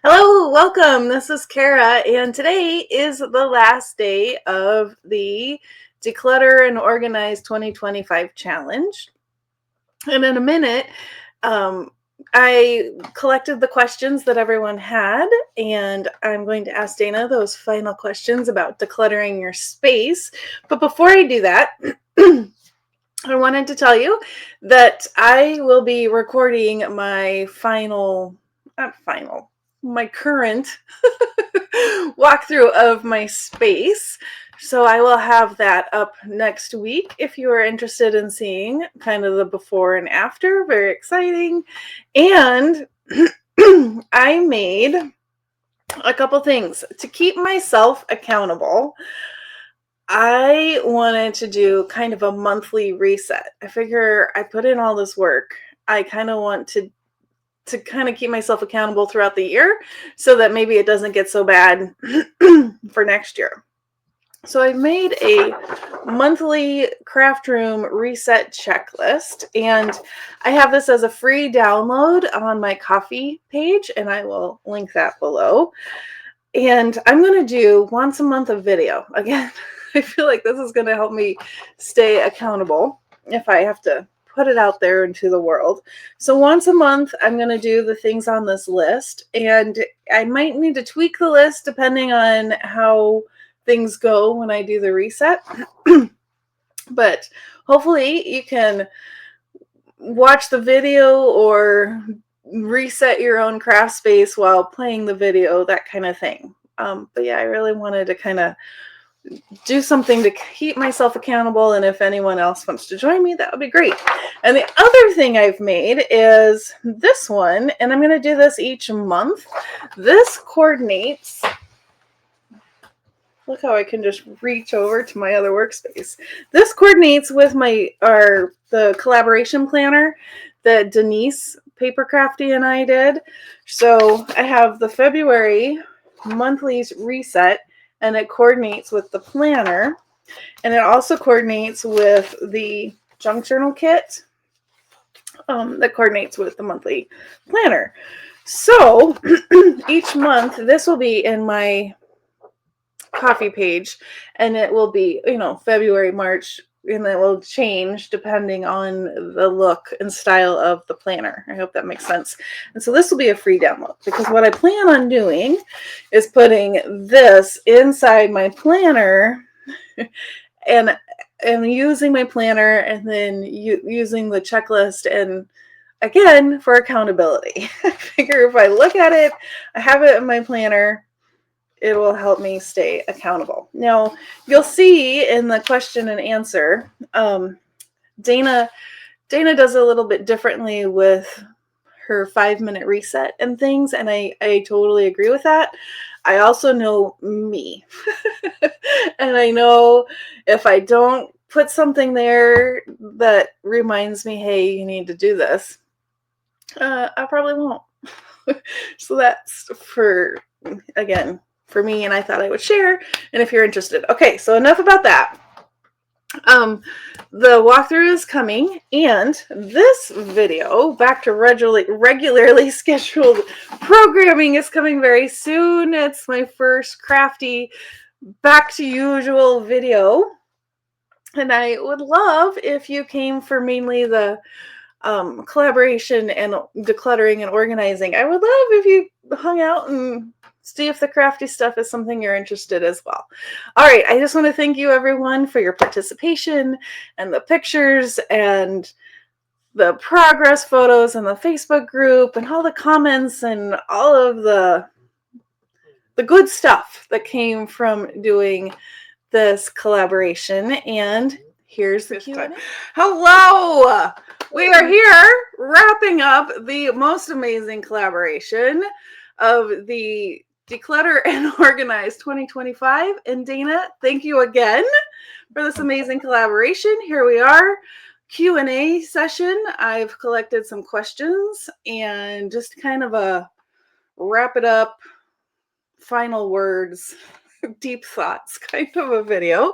Hello, welcome. This is Cara, and today is the last day of the Declutter and Organize 2025 challenge. And in a minute, um, I collected the questions that everyone had, and I'm going to ask Dana those final questions about decluttering your space. But before I do that, I wanted to tell you that I will be recording my my current walkthrough of my space. So I will have that up next week if you are interested in seeing kind of the before and after. Very exciting. And I made a couple things to keep myself accountable. I wanted to do kind of a monthly reset. I figure I put in all this work. I kind of want to kind of keep myself accountable throughout the year so that maybe it doesn't get so bad for next year. So I made a monthly craft room reset checklist, and I have this as a free download on my coffee page, and I will link that below. And I'm going to do once a month a video. Again, I feel like this is going to help me stay accountable if I have to put it out there into the world. So once a month, I'm going to do the things on this list, and I might need to tweak the list depending on how things go when I do the reset. But hopefully you can watch the video or reset your own craft space while playing the video, that kind of thing. But yeah, I really wanted to kind of do something to keep myself accountable, and if anyone else wants to join me, that would be great. And the other thing I've made is this one, and I'm going to do this each month. This coordinates. Look how I can just reach over to my other workspace. This coordinates with the collaboration planner that Denise Paper Crafty and I did. So I have the February monthlies reset, and it coordinates with the planner, and it also coordinates with the junk journal kit that coordinates with the monthly planner. So each month, this will be in my coffee page, and it will be, February, March, and it will change depending on the look and style of the planner. I hope that makes sense. And so this will be a free download, because what I plan on doing is putting this inside my planner and using my planner, and then using the checklist, and again, for accountability. I figure if I look at it, I have it in my planner, it will help me stay accountable. Now, you'll see in the question and answer, Dana does a little bit differently with her 5-minute reset and things, and I totally agree with that. I also know me, and I know if I don't put something there that reminds me, hey, you need to do this, I probably won't. So that's for me, and I thought I would share, and if you're interested. Okay, so enough about that. The walkthrough is coming, and this video, back to regularly scheduled programming, is coming very soon. It's my first crafty back to usual video, and I would love if you came for mainly the collaboration and decluttering and organizing. I would love if you hung out and see if the crafty stuff is something you're interested as well. All right, I just want to thank you everyone for your participation, and the pictures, and the progress photos, and the Facebook group, and all the comments, and all of the good stuff that came from doing this collaboration. And here's the Q&A. Hello! We are here wrapping up the most amazing collaboration of the Declutter and Organize 2025. And Dana, thank you again for this amazing collaboration. Here we are, Q&A session. I've collected some questions, and just kind of a wrap it up, final words, deep thoughts kind of a video.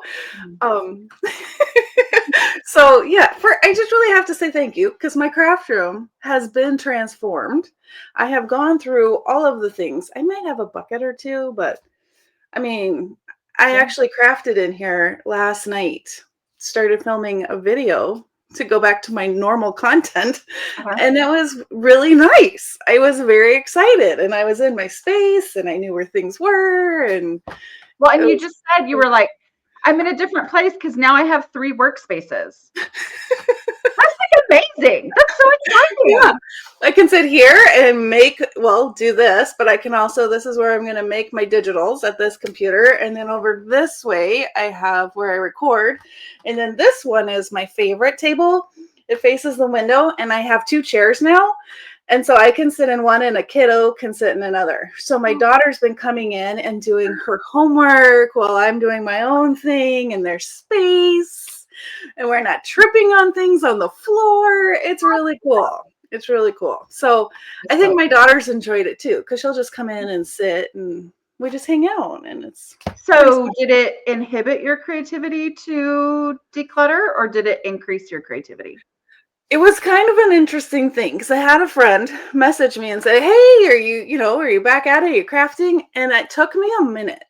So yeah, I just really have to say thank you because my craft room has been transformed. I have gone through all of the things. I might have a bucket or two, but I mean, I Yeah. actually crafted in here last night. Started filming a video to go back to my normal content, Uh-huh. and it was really nice. I was very excited, and I was in my space, and I knew where things were, and Well, it and you was. just said you were like, I'm in a different place because now I have 3 workspaces. That's like amazing. That's so Yeah, exciting. I can sit here and do this, but I can also, this is where I'm going to make my digitals at this computer. And then over this way, I have where I record. And then this one is my favorite table. It faces the window, and I have 2 chairs now. And so I can sit in one and a kiddo can sit in another. So my daughter's been coming in and doing her homework while I'm doing my own thing, and there's space and we're not tripping on things on the floor. It's really cool. It's really cool. So I think So, my daughter's enjoyed it too because she'll just come in and sit and we just hang out, and it's pretty. so did it inhibit your creativity to declutter or did it increase your creativity? It was kind of an interesting thing because I had a friend message me and say, "Hey, are you back at it? Are you crafting?" And it took me a minute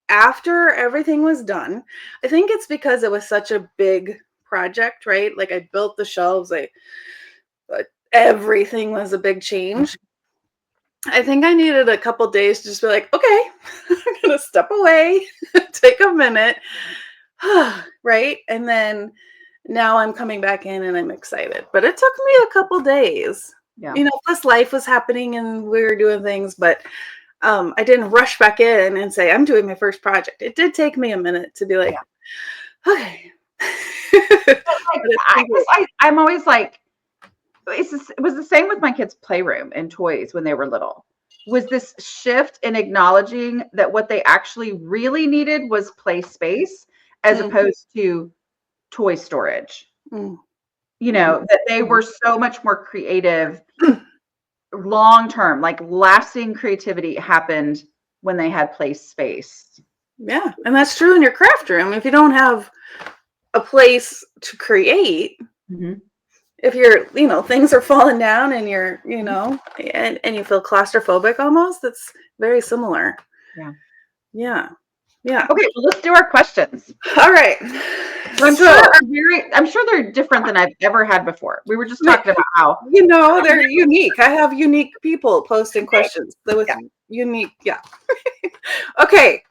after everything was done. I think it's because it was such a big project, right? Like I built the shelves, but everything was a big change. I think I needed a couple days to just be like, okay, I'm gonna step away, take a minute, right? And then now I'm coming back in and I'm excited. But it took me a couple days. Yeah. Plus life was happening and we were doing things, but I didn't rush back in and say, I'm doing my first project. It did take me a minute to be like, Yeah. okay. But like, But it's been great. I'm always like, it was the same with my kids' playroom and toys when they were little. Was this shift in acknowledging that what they actually really needed was play space as Mm, opposed to toy storage. mm, You mhm, know, that they were so much more creative long term, like lasting creativity happened when they had play space. yeah, and that's true in your craft room. If you don't have a place to create, Mhm. if things are falling down and and you feel claustrophobic almost, it's very similar. Yeah. Yeah. Yeah. Okay, well, let's do our questions. All right. I'm sure So, I'm sure they're different than I've ever had before. We were just talking about how they're unique. I have unique people posting questions. That was yeah. unique. Yeah. Okay.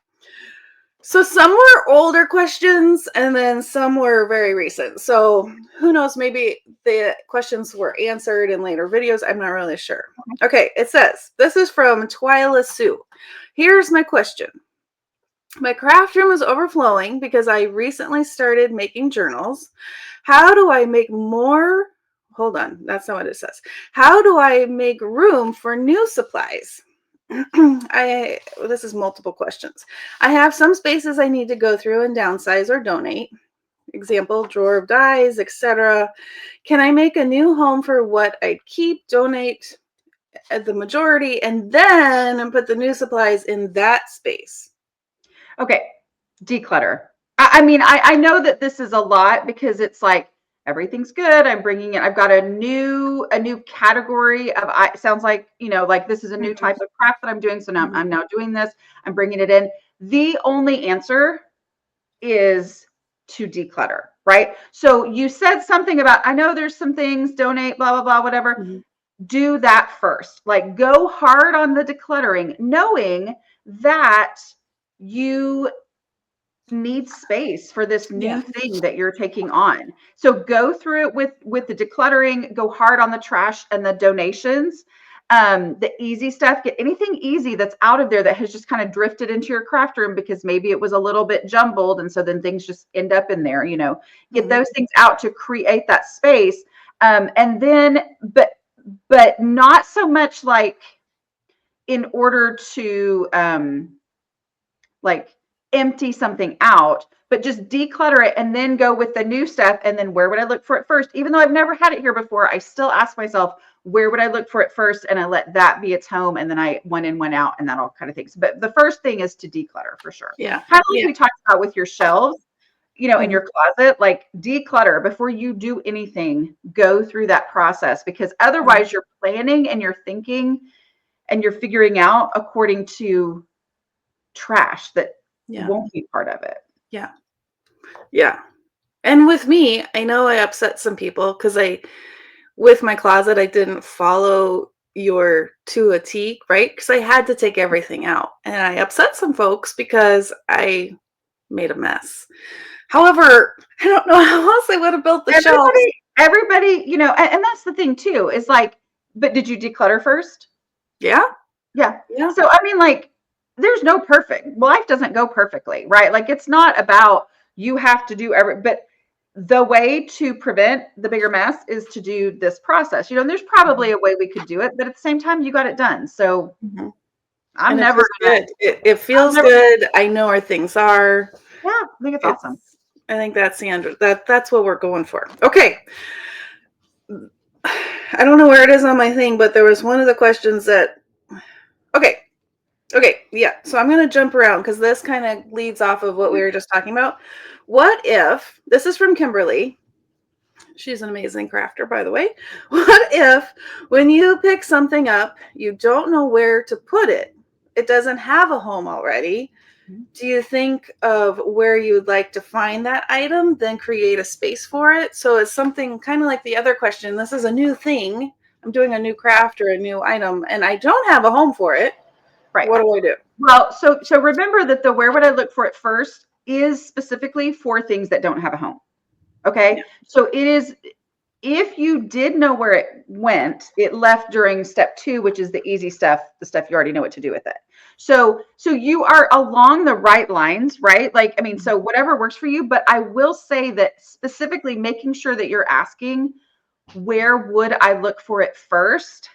So some were older questions and then some were very recent. So who knows? Maybe the questions were answered in later videos. I'm not really sure. Okay, it says, this is from Twyla Sue. Here's my question. My craft room is overflowing because I recently started making journals. How do I make more? Hold on, that's not what it says. How do I make room for new supplies? This is multiple questions. I have some spaces I need to go through and downsize or donate. Example, drawer of dies, etc. Can I make a new home for what I keep, donate at the majority, and then put the new supplies in that space? Okay, declutter. I mean, I know that this is a lot because it's like everything's good. I'm bringing it. I've got a new category of. It sounds like like this is a new Mhm, type of craft that I'm doing. So now mhm, I'm now doing this. I'm bringing it in. The only answer is to declutter, right? So you said something about I know there's some things donate, blah blah blah, whatever. mhm. Do that first. Like go hard on the decluttering, knowing that you need space for this Yeah. new thing that you're taking on. So go through it with the decluttering, go hard on the trash and the donations. The easy stuff, get anything easy that's out of there that has just kind of drifted into your craft room because maybe it was a little bit jumbled and so then things just end up in there, get Mhm, those things out to create that space. And then but not so much like in order to like empty something out, but just declutter it and then go with the new stuff. And then where would I look for it first? Even though I've never had it here before, I still ask myself, where would I look for it first? And I let that be its home. And then I went in, went out, and that all kind of things. But the first thing is to declutter for sure. yeah. Kind of like Yeah. we talked about with your shelves. you know, in your closet, like declutter before you do anything. Go through that process, because otherwise you're planning and you're thinking and you're figuring out according to trash that won't be part of it. Yeah. Yeah. And with me, I know I upset some people because with my closet, I didn't follow your to a T, right? Because I had to take everything out. And I upset some folks because I made a mess. However, I don't know how else I would have built the shelves. Everybody, you know, and that's the thing too, is like, but did you declutter first? Yeah. Yeah. Yeah. So, I mean, like, there's no perfect, life doesn't go perfectly, right? Like, it's not about you have to do but the way to prevent the bigger mess is to do this process, you know, and there's probably a way we could do it, but at the same time, you got it done. So I'm And it never feels gonna, good. It feels good. I know where things are. yeah, I think it's awesome. I think that's the end. That's what we're going for. Okay. I don't know where it is on my thing, but there was one of the questions that. Okay. Yeah. So I'm going to jump around because this kind of leads off of what we were just talking about. What if this is from Kimberly? She's an amazing crafter, by the way. What if when you pick something up, you don't know where to put it? It doesn't have a home already. Do you think of where you would like to find that item, then create a space for it? So it's something kind of like the other question. This is a new thing. I'm doing a new craft or a new item, and I don't have a home for it. Right. What do I do? Well, so remember that the where would I look for it first is specifically for things that don't have a home. Okay. Yeah. So it is, if you did know where it went, it left during step 2, which is the easy stuff, the stuff you already know what to do with it. So you are along the right lines, right? Like, I mean, so whatever works for you, but I will say that specifically making sure that you're asking, where would I look for it first,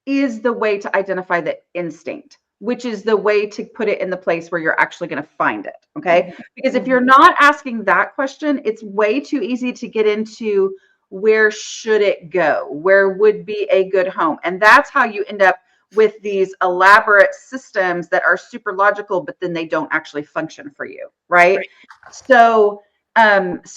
is the way to identify the instinct, which is the way to put it in the place where you're actually going to find it. Okay. Because if you're not asking that question, it's way too easy to get into where should it go? Where would be a good home? And that's how you end up with these elaborate systems that are super logical, but then they don't actually function for you. Right. So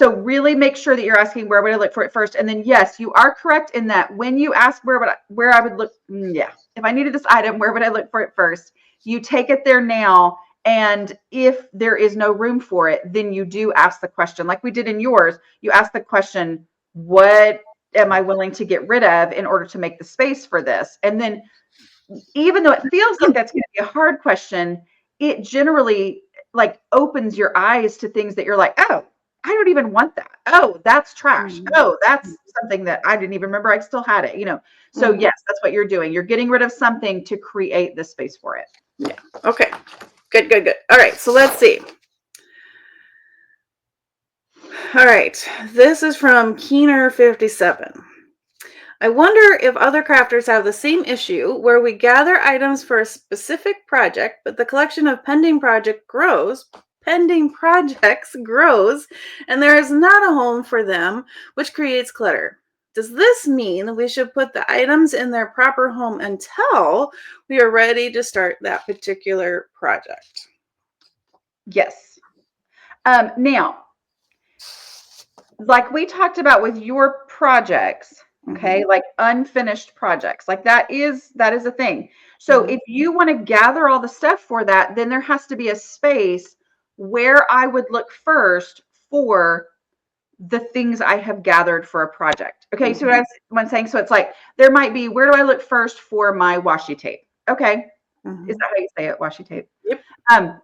really make sure that you're asking, where would I look for it first? And then, yes, you are correct in that when you ask where I would look, yeah, if I needed this item, where would I look for it first? You take it there now. And if there is no room for it, then you do ask the question, like we did in yours. You ask the question, what am I willing to get rid of in order to make the space for this? And then, even though it feels like that's going to be a hard question, it generally like opens your eyes to things that you're like, oh, I don't even want that. Oh, that's trash. Oh, that's something that I didn't even remember I still had it, you know? So yes, that's what you're doing. You're getting rid of something to create the space for it. Yeah. Okay. Good. All right. So let's see. All right. This is from Keener57. I wonder if other crafters have the same issue where we gather items for a specific project, but the collection of pending projects grows, and there is not a home for them, which creates clutter. Does this mean we should put the items in their proper home until we are ready to start that particular project? Yes. Now, like we talked about with your projects, okay, like unfinished projects, like that is a thing. So if you want to gather all the stuff for that, then there has to be a space where I would look first for the things I have gathered for a project. Okay, so what I'm saying, so it's like there might be, where do I look first for my washi tape? Okay, is that how you say it, washi tape? Yep.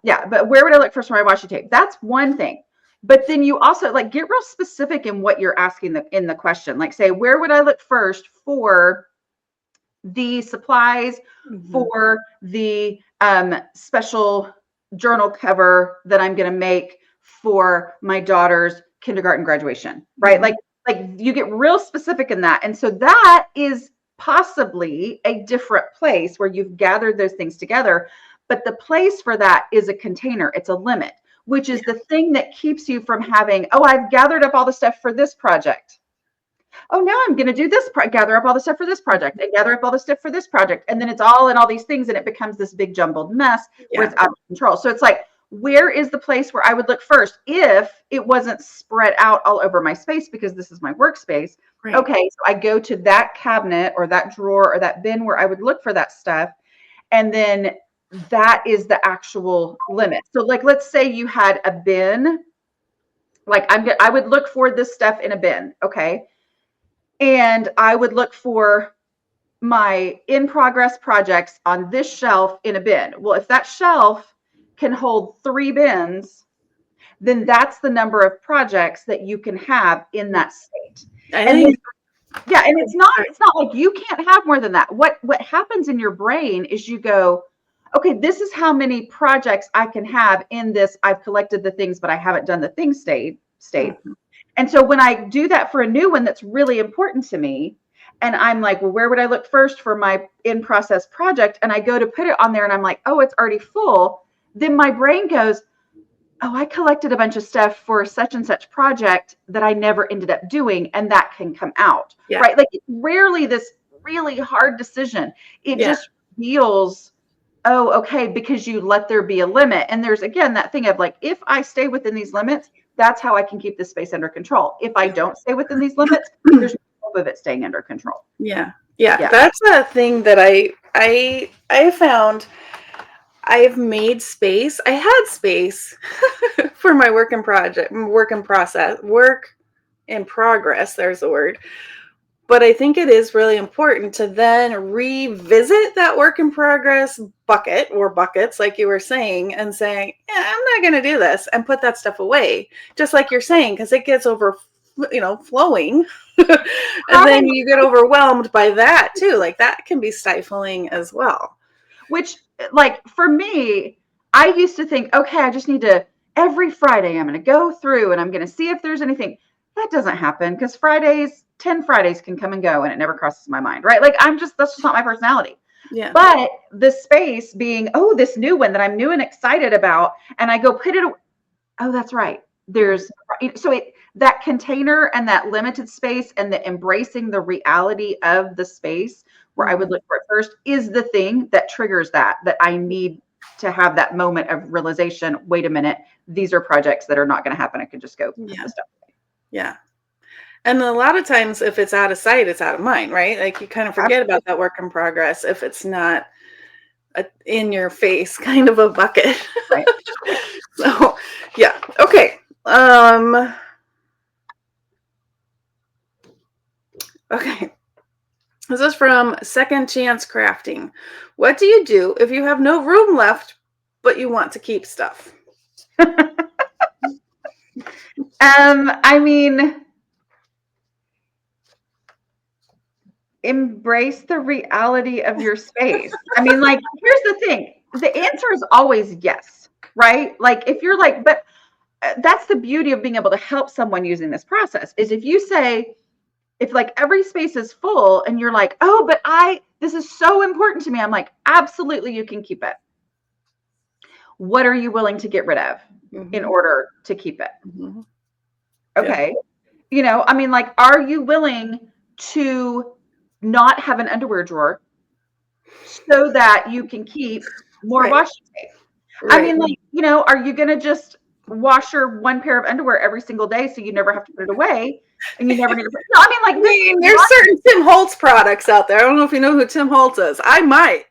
Yeah, but where would I look first for my washi tape? That's one thing. But then you also like get real specific in what you're asking in the question. Like say, where would I look first for the supplies for the special journal cover that I'm going to make for my daughter's kindergarten graduation, right? Like you get real specific in that. And so that is possibly a different place where you've gathered those things together. But the place for that is a container. It's a limit, which is the thing that keeps you from having, oh, I've gathered up all the stuff for this project. Oh, now I'm going to do this, gather up all the stuff for this project and gather up all the stuff for this project. And then it's all in all these things and it becomes this big jumbled mess where it's out of control. So it's like, where is the place where I would look first if it wasn't spread out all over my space because this is my workspace? Right. Okay, so I go to that cabinet or that drawer or that bin where I would look for that stuff. And then that is the actual limit. So like, let's say you had a bin, like I would look for this stuff in a bin. Okay. And I would look for my in progress projects on this shelf in a bin. Well, if that shelf can hold 3 bins, then that's the number of projects that you can have in that state. I And think, yeah, and it's not like you can't have more than that. What happens in your brain is you go, okay, this is how many projects I can have in this. I've collected the things, but I haven't done the thing state. And so when I do that for a new one that's really important to me, and I'm like, well, where would I look first for my in process project? And I go to put it on there and I'm like, oh, it's already full. Then my brain goes, oh, I collected a bunch of stuff for such and such project that I never ended up doing. And that can come out, right? Like it's rarely this really hard decision. It just feels, oh, okay, because you let there be a limit. And there's, again, that thing of like, if I stay within these limits, that's how I can keep the space under control. If I don't stay within these limits, there's no hope of it staying under control. Yeah. That's a thing that I found. I've made space. I had space for my work in progress. There's the word. But I think it is really important to then revisit that work in progress bucket or buckets, like you were saying, and saying, yeah, I'm not going to do this, and put that stuff away, just like you're saying, because it gets flowing. And then you get overwhelmed by that too. Like that can be stifling as well. Which, like, for me, I used to think, okay, I just need to, every Friday, I'm going to go through and I'm going to see if there's anything. That doesn't happen because 10 Fridays can come and go and it never crosses my mind, right? Like, that's just not my personality. Yeah. But the space being, oh, this new one that I'm new and excited about, and I go put it, oh, that's right. That container and that limited space and the embracing the reality of the space where I would look for it first is the thing that triggers that I need to have that moment of realization. Wait a minute. These are projects that are not going to happen. I could just go. Yeah. And a lot of times if it's out of sight, it's out of mind, right? Like you kind of forget about that work in progress if it's not in your face kind of a bucket. Right. So, yeah. Okay. Okay. This is from Second Chance Crafting. What do you do if you have no room left, but you want to keep stuff? I mean, embrace the reality of your space. I mean, like, here's the thing. The answer is always yes, right? Like, if you're like, but that's the beauty of being able to help someone using this process is if you say, if like every space is full and you're like, oh, but this is so important to me. I'm like, absolutely, you can keep it. What are you willing to get rid of in order to keep it? Okay. I mean, like, are you willing to not have an underwear drawer so that you can keep more washing tape? I mean, like, are you going to just wash your one pair of underwear every single day so you never have to put it away and you never need to put it? No, I mean, like, there's certain Tim Holtz products out there. I don't know if you know who Tim Holtz is. I might.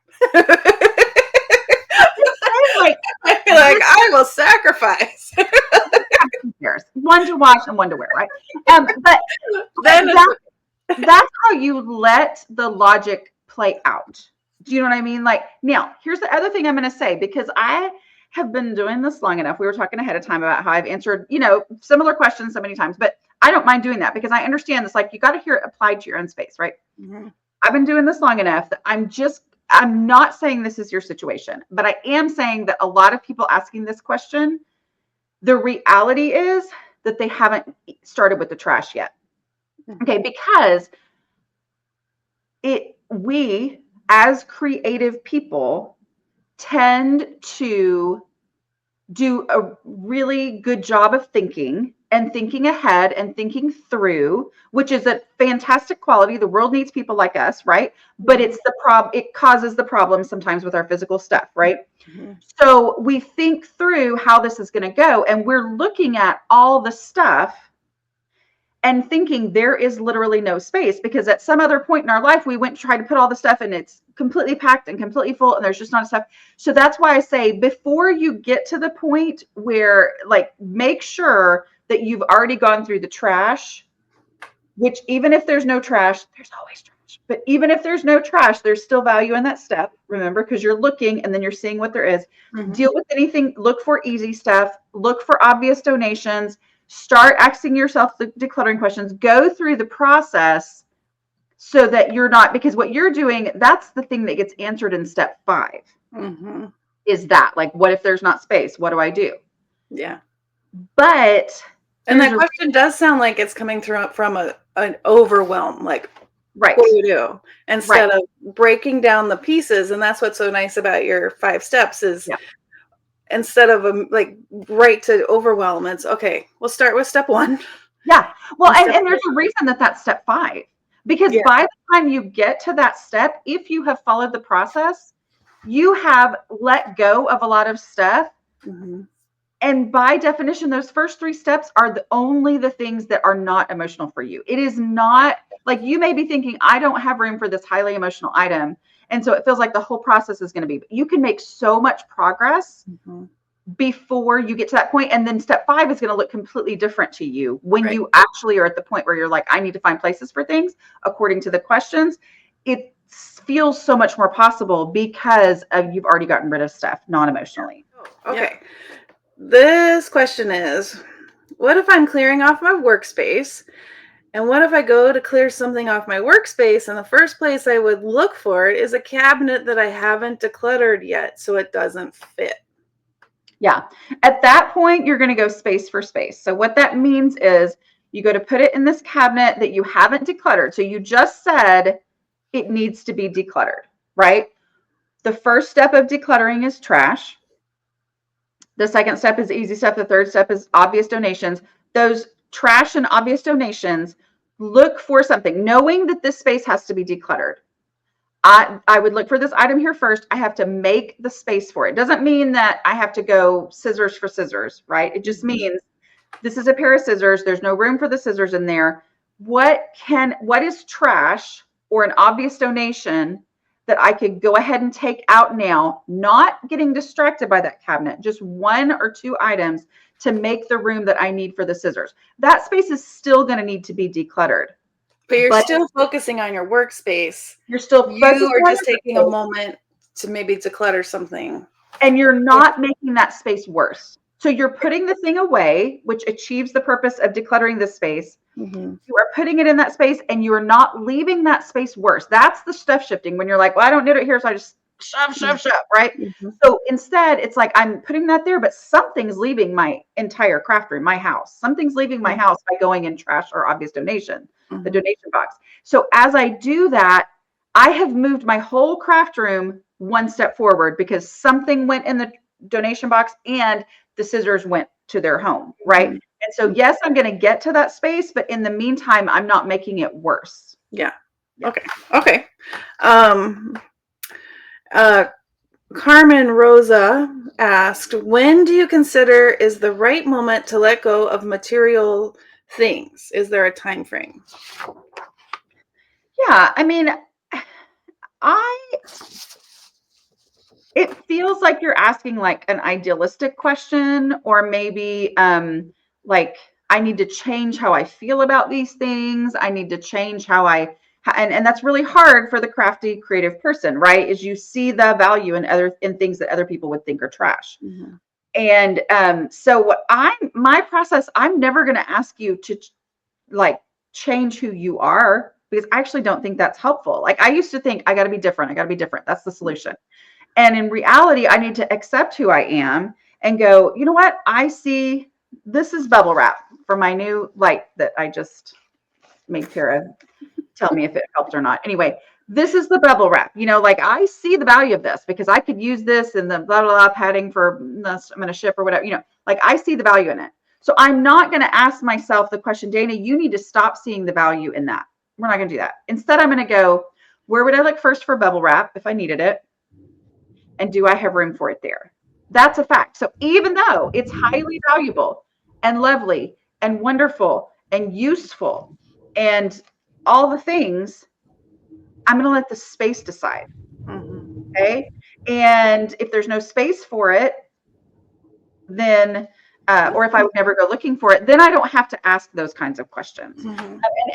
I will sacrifice. One to wash and one to wear, right? But then that's how you let the logic play out. Do you know what I mean? Like, now, here's the other thing I'm going to say, because I have been doing this long enough. We were talking ahead of time about how I've answered, similar questions so many times, but I don't mind doing that because I understand this. Like, you got to hear it applied to your own space, right? I've been doing this long enough that I'm not saying this is your situation, but I am saying that a lot of people asking this question, the reality is that they haven't started with the trash yet. Okay, because we as creative people tend to do a really good job of thinking and thinking ahead and thinking through, which is a fantastic quality. The world needs people like us, right? But it's the it causes the problem sometimes with our physical stuff, right? Mhm. So we think through how this is going to go, and we're looking at all the stuff and thinking there is literally no space, because at some other point in our life we went to try to put all the stuff and it's completely packed and completely full and there's just not enough. So that's why I say, before you get to the point where, like, make sure that you've already gone through the trash, which, even if there's no trash, there's always trash. But even if there's no trash, there's still value in that step, remember, because you're looking and then you're seeing what there is. Deal with anything, look for easy stuff, look for obvious donations, start asking yourself the decluttering questions, go through the process so that you're not, because what you're doing, that's the thing that gets answered in step 5. Is that, like, what if there's not space? What do I do? Yeah. But And that question does sound like it's coming through from an overwhelm, like, right. What do you do? Instead of breaking down the pieces. And that's what's so nice about your 5 steps is instead of like right to overwhelm, it's okay, we'll start with step 1. Yeah. Well, and there's a reason that that's step 5, because by the time you get to that step, if you have followed the process, you have let go of a lot of stuff. And by definition, those first 3 steps are only the things that are not emotional for you. It is not like, you may be thinking, I don't have room for this highly emotional item. And so it feels like the whole process is going to be, but you can make so much progress before you get to that point. And then step 5 is going to look completely different to you when you actually are at the point where you're like, I need to find places for things according to the questions. It feels so much more possible because you've already gotten rid of stuff non-emotionally. Okay. This question is, what if I'm clearing off my workspace? And what if I go to clear something off my workspace and the first place I would look for it is a cabinet that I haven't decluttered yet, so it doesn't fit? Yeah. At that point, you're going to go space for space. So what that means is you go to put it in this cabinet that you haven't decluttered. So you just said it needs to be decluttered, right? The first step of decluttering is trash. The second step is easy stuff. The third step is obvious donations. Those trash and obvious donations, look for something, knowing that this space has to be decluttered. I would look for this item here first. I have to make the space for it. Doesn't mean that I have to go scissors for scissors, right? It just means this is a pair of scissors. There's no room for the scissors in there. What is trash or an obvious donation that I could go ahead and take out now, not getting distracted by that cabinet, just 1 or 2 items to make the room that I need for the scissors. That space is still going to need to be decluttered. But you're still focusing on your workspace. You're still you are just taking a moment to maybe declutter something. And you're not making that space worse. So you're putting the thing away, which achieves the purpose of decluttering the space. You are putting it in that space and you are not leaving that space worse. That's the stuff shifting, when you're like, well, I don't need it here, so I just shove, right? So instead, it's like, I'm putting that there, but something's leaving my entire craft room, my house. Something's leaving my house by going in trash or obvious donation, the donation box. So as I do that, I have moved my whole craft room 1 step forward, because something went in the donation box and the scissors went to their home, right? And so, yes, I'm going to get to that space, but in the meantime, I'm not making it worse. Okay. Carmen Rosa asked, when do you consider is the right moment to let go of material things? Is there a time frame? Yeah, I mean, it feels like you're asking like an idealistic question, or maybe like, I need to change how I feel about these things. I need to change how and that's really hard for the crafty creative person, right? Is you see the value in things that other people would think are trash. And so my process, I'm never going to ask you to like change who you are, because I actually don't think that's helpful. Like, I used to think I got to be different. That's the solution. And in reality, I need to accept who I am and go, you know what? I see this is bubble wrap for my new light that I just made Cara tell me if it helped or not. Anyway, this is the bubble wrap. You know, like I see the value of this because I could use this in the blah, blah, blah padding for this, I'm going to ship or whatever, you know, like I see the value in it. So I'm not going to ask myself the question, Dana, you need to stop seeing the value in that. We're not going to do that. Instead, I'm going to go, where would I look first for bubble wrap if I needed it? And do I have room for it there? That's a fact. So even though it's highly valuable and lovely and wonderful and useful and all the things, I'm going to let the space decide. Okay. And if there's no space for it, then, or if I would never go looking for it, then I don't have to ask those kinds of questions.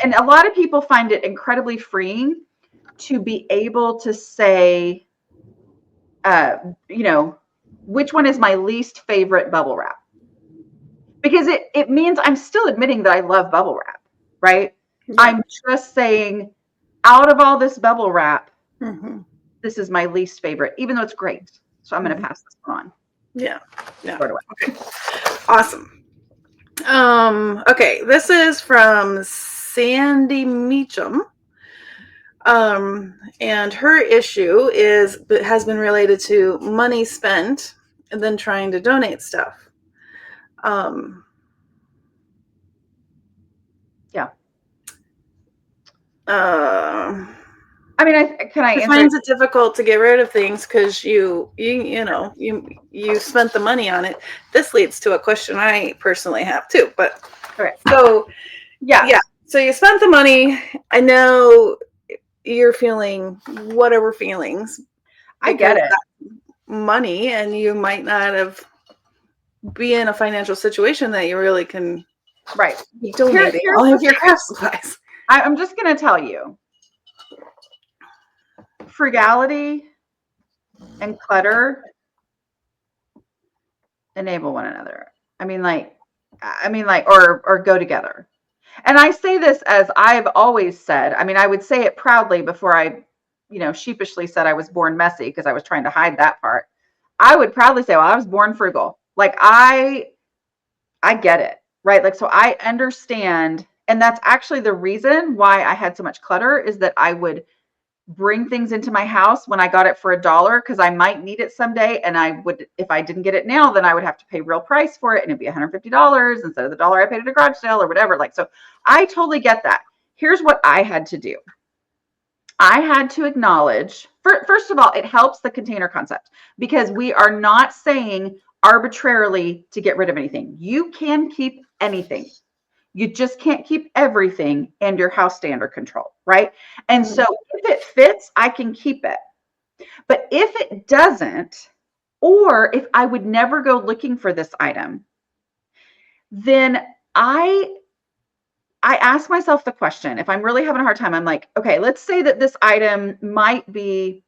And a lot of people find it incredibly freeing to be able to say, you know, which one is my least favorite bubble wrap? Because it means I'm still admitting that I love bubble wrap, right? Yeah. I'm just saying, out of all this bubble wrap, this is my least favorite, even though it's great. So I'm going to pass this one on. Yeah. Yeah. Okay. Awesome. Okay. This is from Sandy Meacham. And her issue has been related to money spent and then trying to donate stuff. Yeah. I mean, can I answer? Finds it difficult to get rid of things because you spent the money on it. This leads to a question I personally have too. But okay. So yeah. So you spent the money. I know you're feeling whatever feelings. I get it. Money, and you might not have be in a financial situation that you really can donate all of your craft supplies. I'm just going to tell you, frugality and clutter enable one another. I mean, or go together. And I say this as I've always said. I mean, I would say it proudly before I, sheepishly said I was born messy because I was trying to hide that part. I would proudly say, well, I was born frugal. Like I get it, right? Like, so I understand. And that's actually the reason why I had so much clutter is that I would bring things into my house when I got it for $1 because I might need it someday. And I would, if I didn't get it now, then I would have to pay real price for it. And it'd be $150 instead of the $1 I paid at a garage sale or whatever. Like, so I totally get that. Here's what I had to do. I had to acknowledge, first of all, it helps the container concept because we are not saying arbitrarily to get rid of anything. You can keep anything. You just can't keep everything and your house stay under control, right? And so if it fits, I can keep it. But if it doesn't, or if I would never go looking for this item, then I ask myself the question, if I'm really having a hard time, I'm like, okay, let's say that this item might be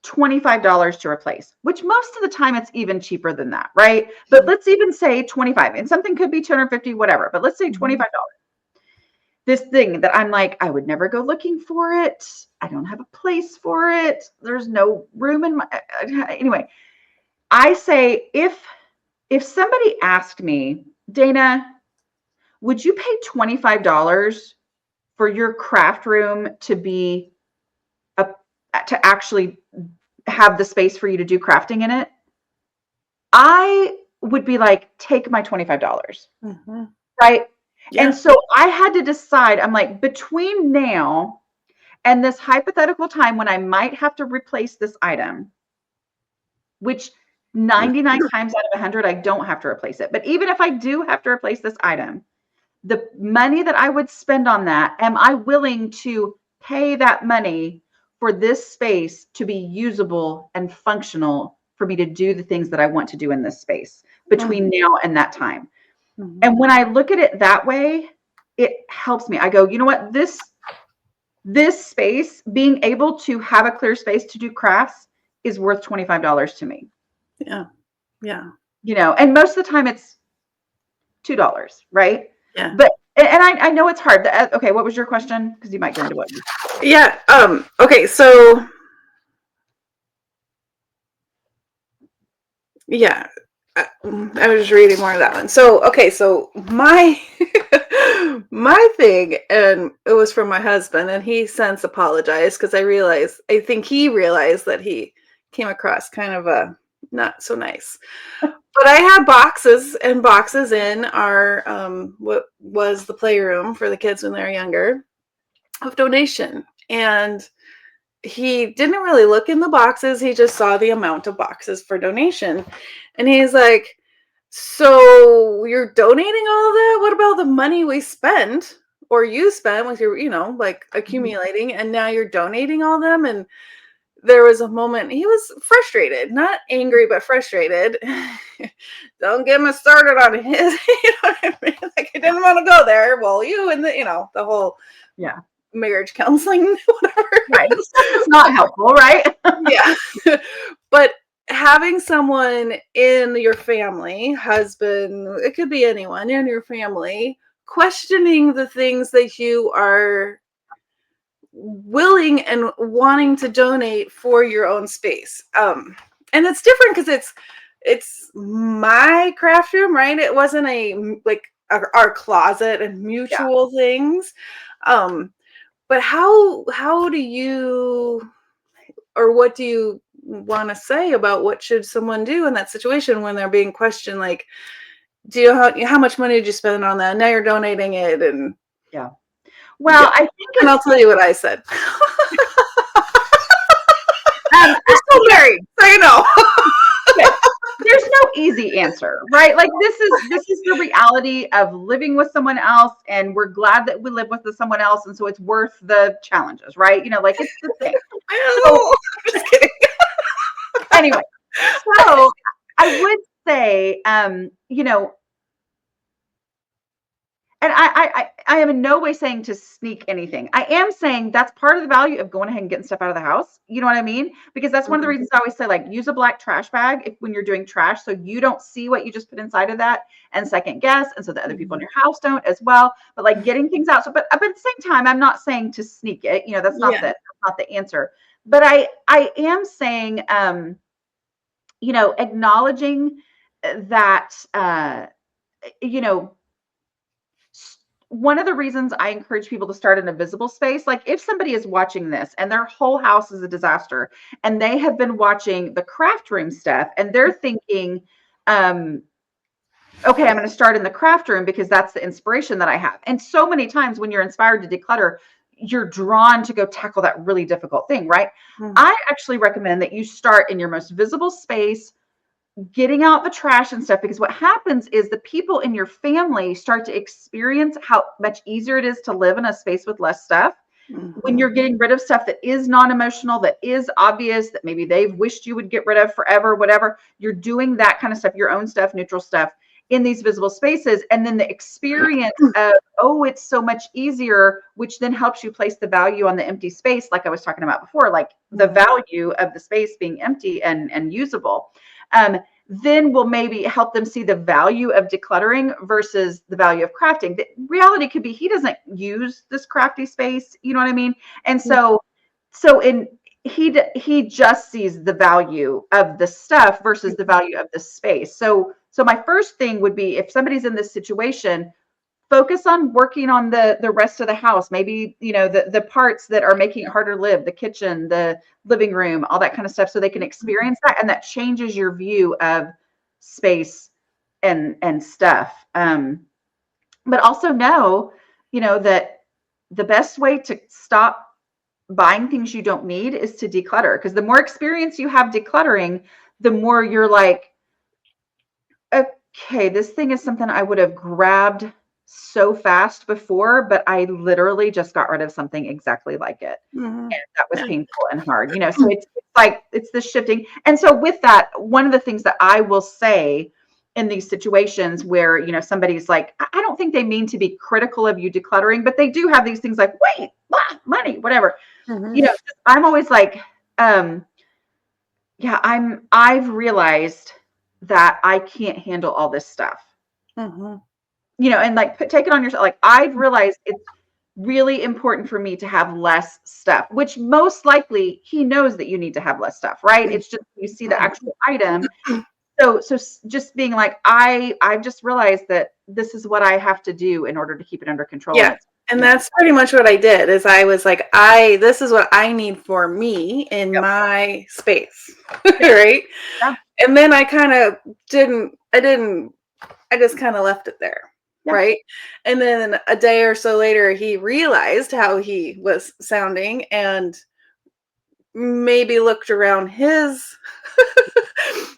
$25 to replace, which most of the time it's even cheaper than that, right? But let's even say 25, and something could be 250, whatever, but let's say $25. This thing that I'm like, I would never go looking for it. I don't have a place for it. There's no room in my, anyway, I say, if somebody asked me, Dana, would you pay $25 for your craft room to actually have the space for you to do crafting in it? I would be like, take my $25, right? Yeah. And so I had to decide, I'm like, between now and this hypothetical time when I might have to replace this item, which 99 times out of 100, I don't have to replace it. But even if I do have to replace this item, the money that I would spend on that, am I willing to pay that money for this space to be usable and functional for me to do the things that I want to do in this space between now and that time? And when I look at it that way, it helps me. I go, you know what, this space, being able to have a clear space to do crafts is worth $25 to me. Yeah. Yeah. And most of the time it's $2, right? Yeah. But, and I know it's hard. Okay. What was your question? Because you might get into what. Yeah. Okay. So yeah, I was just reading more of that one. So, okay, so my my thing, and it was from my husband, and he since apologized because I think he realized that he came across kind of a not so nice. But I had boxes and boxes in our what was the playroom for the kids when they were younger of donation, and he didn't really look in the boxes. He just saw the amount of boxes for donation. And he's like, so you're donating all of that? What about the money we spent or you spent with your, like accumulating and now you're donating all of them? And there was a moment he was frustrated, not angry, but frustrated. Don't get me started on his, you know what I mean? Like I didn't want to go there. Well, you and the whole Yeah. marriage counseling, whatever. Right. It's not helpful, right? Yeah. But having someone in your family, husband, it could be anyone in your family, questioning the things that you are willing and wanting to donate for your own space. And it's different because it's my craft room, right? It wasn't like our closet and mutual things. But how do you, or what do you want to say about what should someone do in that situation when they're being questioned, like, do you how much money did you spend on that? Now you're donating it, and Yeah. Well, yeah. I think And I'll tell you what I said. um, We're still married, so you know. there's no easy answer, right? Like this is the reality of living with someone else, and we're glad that we live with someone else, and so it's worth the challenges, right? Like it's the thing. So I'm just kidding. anyway, so I would say, and I am in no way saying to sneak anything. I am saying that's part of the value of going ahead and getting stuff out of the house. You know what I mean? Because that's one of the reasons I always say, like, use a black trash bag when you're doing trash, so you don't see what you just put inside of that and second guess, and so the other people in your house don't as well. But like getting things out. So, but at the same time, I'm not saying to sneak it. That's Yeah. not the answer. But I am saying, acknowledging that, you know one of the reasons I encourage people to start in a visible space, like if somebody is watching this and their whole house is a disaster and they have been watching the craft room stuff and they're thinking, okay, I'm going to start in the craft room because that's the inspiration that I have. And so many times when you're inspired to declutter, you're drawn to go tackle that really difficult thing, right? I actually recommend that you start in your most visible space, getting out the trash and stuff, because what happens is the people in your family start to experience how much easier it is to live in a space with less stuff. When you're getting rid of stuff that is non-emotional, that is obvious, that maybe they've wished you would get rid of forever, whatever, you're doing that kind of stuff, your own stuff, neutral stuff, in these visible spaces. And then the experience of, oh, it's so much easier, which then helps you place the value on the empty space, like I was talking about before, like the value of the space being empty and usable. Then will maybe help them see the value of decluttering versus the value of crafting. The reality could be he doesn't use this crafty space, you know what I mean? And he just sees the value of the stuff versus the value of the space. So my first thing would be, if somebody's in this situation, focus on working on the rest of the house. Maybe, the parts that are making it harder to live, the kitchen, the living room, all that kind of stuff, so they can experience that. And that changes your view of space and stuff. But also know, that the best way to stop buying things you don't need is to declutter. Because the more experience you have decluttering, the more you're like, okay, this thing is something I would have grabbed so fast before, but I literally just got rid of something exactly like it. And that was painful and hard, so it's like, it's the shifting. And so with that, one of the things that I will say in these situations where, somebody's like, I don't think they mean to be critical of you decluttering, but they do have these things like, wait, money, whatever, I'm always like, I've realized that I can't handle all this stuff. And like take it on yourself. Like, I've realized it's really important for me to have less stuff, which most likely he knows that you need to have less stuff, right? It's just you see the actual item. So just being like, I've just realized that this is what I have to do in order to keep it under control. And Yeah. it's, And that's pretty much what I did is I was like, this is what I need for me in yep, my space. Right. yeah, And then I kind of I just kind of left it there. yeah, Right. And then a day or so later, he realized how he was sounding and maybe looked around his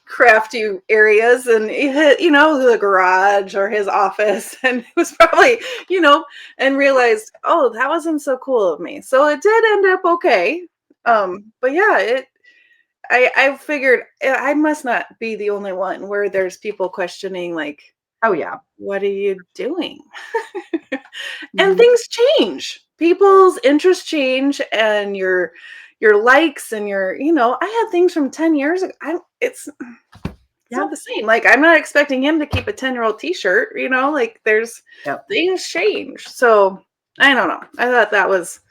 crafty areas and he hit, the garage or his office and it was probably, and realized, oh, that wasn't so cool of me. So it did end up okay. yeah. But yeah, I figured I must not be the only one where there's people questioning like, Oh yeah. what are you doing? And Mhm. things change. People's interests change and your likes and I had things from 10 years ago. It's Yeah. not the same. Like I'm not expecting him to keep a 10-year-old t-shirt, like there's Yep. things change. So I don't know. I thought that was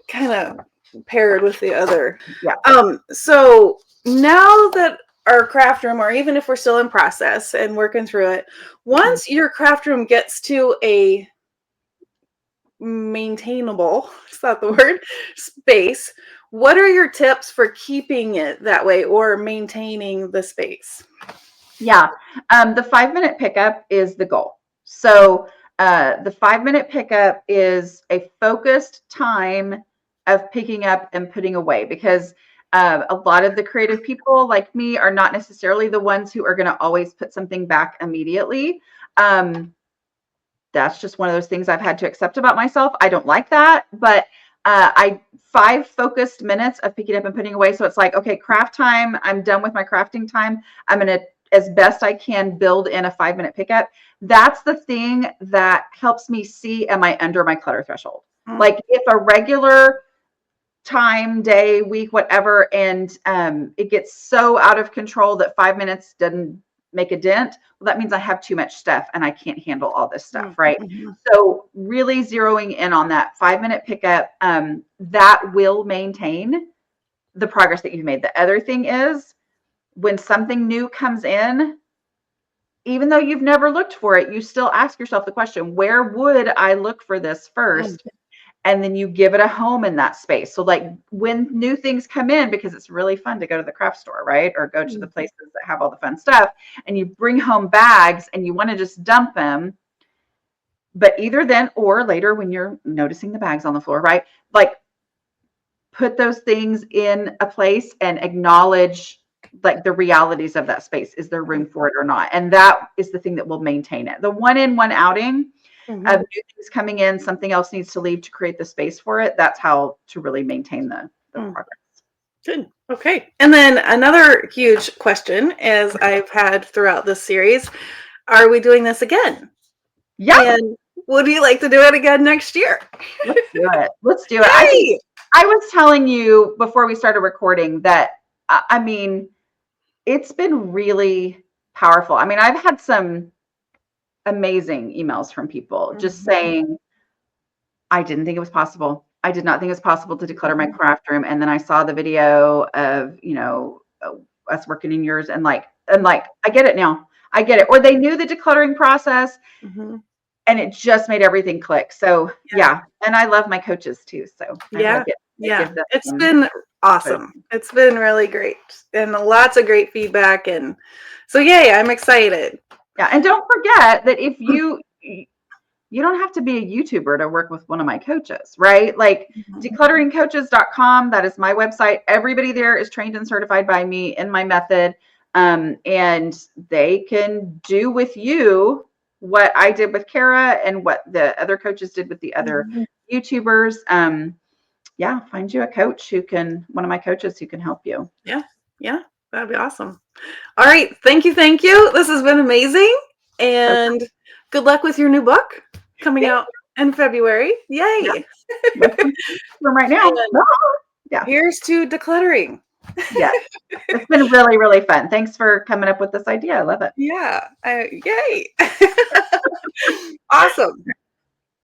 kind of paired with the other. Yeah. So now that our craft room, or even if we're still in process and working through it, Mhm. once your craft room gets to a maintainable, is that the word, space, what are your tips for keeping it that way or maintaining the space? Yeah. The 5-minute pickup is the goal. So the 5-minute pickup is a focused time of picking up and putting away because a lot of the creative people like me are not necessarily the ones who are going to always put something back immediately. That's just one of those things I've had to accept about myself. I don't like that, but I 5 focused minutes of picking up and putting away. So it's like, okay, craft time. I'm done with my crafting time. I'm going to, as best I can, build in a 5-minute pickup. That's the thing that helps me see, am I under my clutter threshold? Mm, Like if a regular time, day, week, whatever, and it gets so out of control that 5 minutes doesn't make a dent, well, that means I have too much stuff and I can't handle all this stuff, mm, right? mhm, So really zeroing in on that 5-minute pickup, that will maintain the progress that you've made. The other thing is when something new comes in, even though you've never looked for it, you still ask yourself the question, where would I look for this mm, first? And then you give it a home in that space. So like when new things come in, because it's really fun to go to the craft store, right? Or go to the mm. places that have all the fun stuff and you bring home bags and you want to just dump them. But either then or later when you're noticing the bags on the floor, right? Like put those things in a place and acknowledge like the realities of that space. Is there room for it or not? And that is the thing that will maintain it. The one in, one outing of Mhm. new things coming in, something else needs to leave to create the space for it. That's how to really maintain the Mm. progress. Good. Okay. And then another huge question, as I've had throughout this series, are we doing this again? Yeah, And would you like to do it again next year? let's do it. Let's do it. I think Yay! I was telling you before we started recording that I mean, it's been really powerful. I mean, I've had some amazing emails from people just Mhm, saying, I didn't think it was possible. I did not think it was possible to declutter my mhm, craft room. And then I saw the video of, us working in yours and like, I get it now. I get it. Or they knew the decluttering process mhm. and it just made everything click. So Yeah. yeah. And I love my coaches too. So Yeah. I Yeah. give them It's some been kudos. awesome. It's been really great and lots of great feedback. And so, yay, I'm excited. Yeah. And don't forget that if you don't have to be a YouTuber to work with one of my coaches, right? Like Mhm. declutteringcoaches.com, that is my website. Everybody there is trained and certified by me in my method. And they can do with you what I did with Cara and what the other coaches did with the other Mhm. YouTubers. Yeah, find you a coach one of my coaches who can help you. Yeah. Yeah. That'd be awesome. All right. Thank you. Thank you. This has been amazing. So And good luck with your new book coming thank out in February. you. Yeah, Yay. that's what I'm doing right now. And Yeah. here's to decluttering. Yeah. It's been really, really fun. Thanks for coming up with this idea. I love it. Yeah. Yay. Awesome.